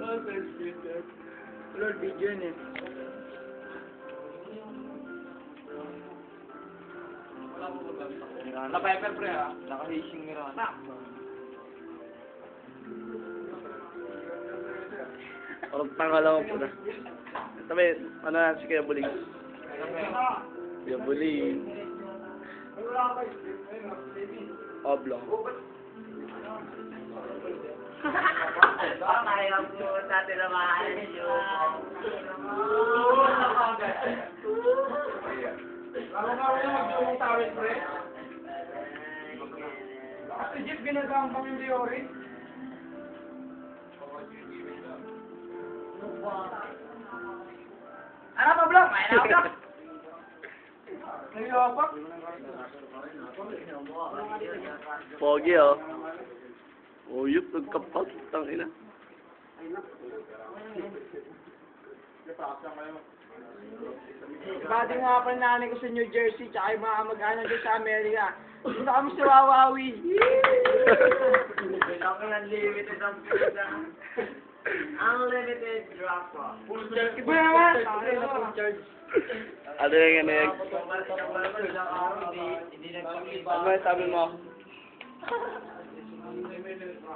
Lord, video yun eh. Naka-pepper pre ha? Naka-hishing Miranda. Parang tanga lang ako na. Sabi, ano na si Kuya Buling? Kuya Buling. Oblong. Kaya po natin na maalis yun. Si Jeff ginagamang kami ni Ori. Ano pa vlog? May na vlog. Nag-iwapak? Pogi oh. Uyup, nagkapat. Tangina. Bati nga pa nanay ko sa New Jersey, tsaka yung mga mag-anak dyan sa Amerika. Dito kami sa Wawawi. Ako unlimited ang pizza. Unlimited drop off. Iba naman. Ano yung ganyan? Ano ba sabi mo?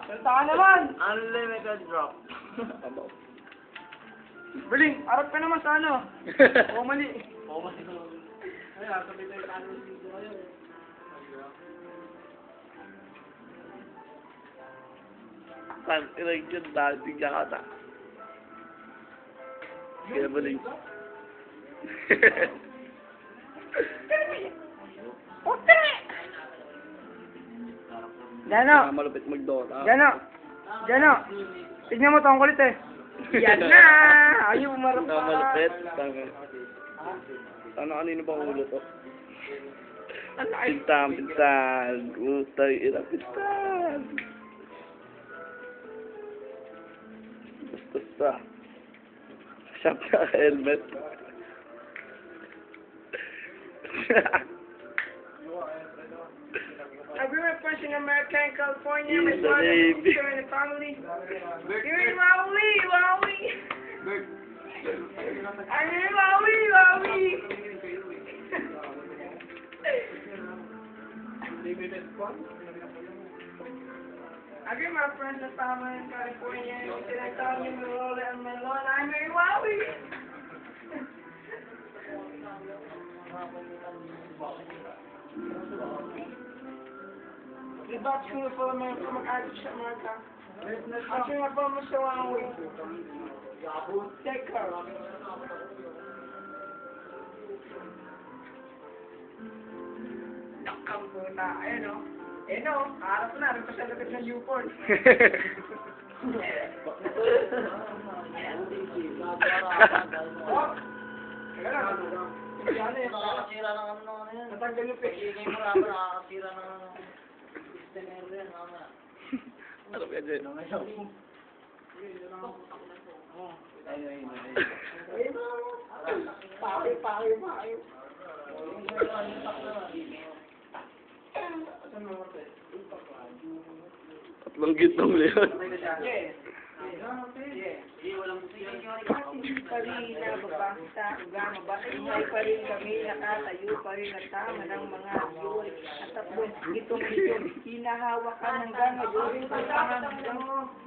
Salita ka naman. Unlimited drop. Berling, harap ka naman sa ano. O mali. Tan, ilang yun, dating yakata. Kuya Buling. Jano. Malupit mag-dota. Jano. Jano. Tignan mo to, ang kulit eh. Yan na! Ayaw umarap pa. Malupit. Ano kanino bang ulo to? Pintan, pintan. Utay, ina, pintan. Basta. Shop na helmet. I grew up first in America in California. My He's the father Navy. sister and a family. Give me Maui, Maui. I mean Maui, Maui. I grew my friends and family in California. And I tell you Marola and Melon. I mean Maui. The box full of America from America. I'm sure my phone was so on with take care of it. Nakang puta. Ayun o. Ayun o. Harap na. Rin pa siya lapit ng Newport. Nakakasira ng ano na yan. Natanggal yung peke. Hindi mo rapat nakakasira ng listener yan. Ano ba yan? Paki. Tatlong gitong leon. Yes. Pa rin na babasa, mabasay pa rin kami, nakatayo pa rin ang tama ng mga yun. At tatlong itong hinahawakan hanggang ngayon.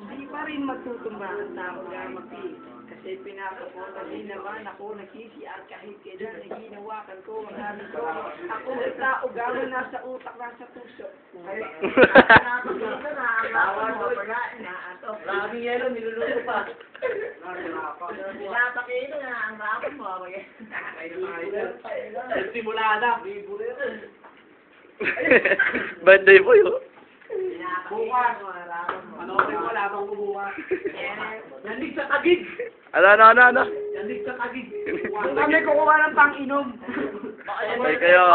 Hindi pa rin matutumba ang tama gamati. Kasi pinapapota din naman ako nagsisiyar kahit kailan na hinawakan ko ang aming ko. Ako ay tao gano'n nasa utak, nasa puso. Kaya Napakita na. Awan mo pagkain na. Maraming yelo, niluluto pa. Pinapakita na ang rapat mo. simulada. Birthday po yun. Bukas. Ano ko wala bang bubukas? Yandig sa tagig. Ano? Yandig sa tagig. Kami kukuha ng pang-inom. Sabay kayo.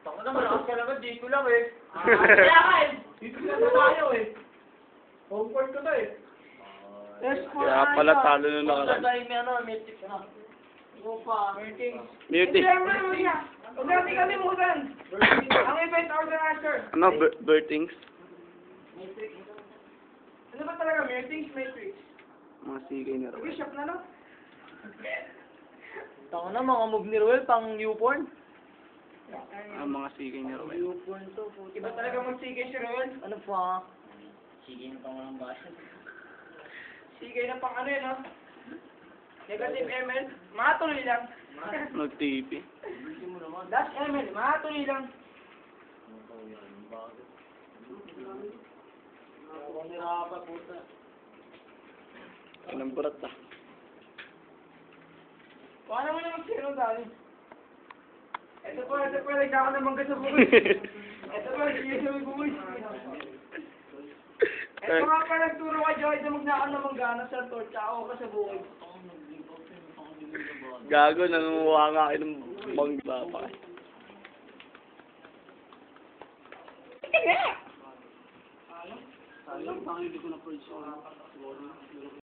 Ako na malakas ka naman, dito lang eh. Kaya ka eh. Dito na tayo eh. Home court ko to eh. Kaya pala talo na nakaraan. May ano, may tips na. Ikaw pa. Muting. Huwag natin kalimutan. Ang event organizer. Ano, Bertings? Ano ba talaga? Meetings, Matrix. Mga sigay ni Roel. Bishop na, no? Taka na, mga move ni Ruel, pang newborn. Ang mga sigay ni Roel. Newborn to, puti. Iba talaga magsigay si Roel. Ano pa? Sige na pang walang baso. Sigay na pang ano yun, no? Negative ML. Matuloy lang. Nag-TV. Dash ML. Matuloy lang. Anong burat ah. Paano mo naman sino dali? Ito pa, nagkaka naman ka sa buhay. Ito pa, sige sa buhay. Ito nga pa, nagturo ka, Joy, na magnaan na manggana sa torch, ako ka sa buhay. Gago, nangunguha nga kayo ng bangba pa. Ano?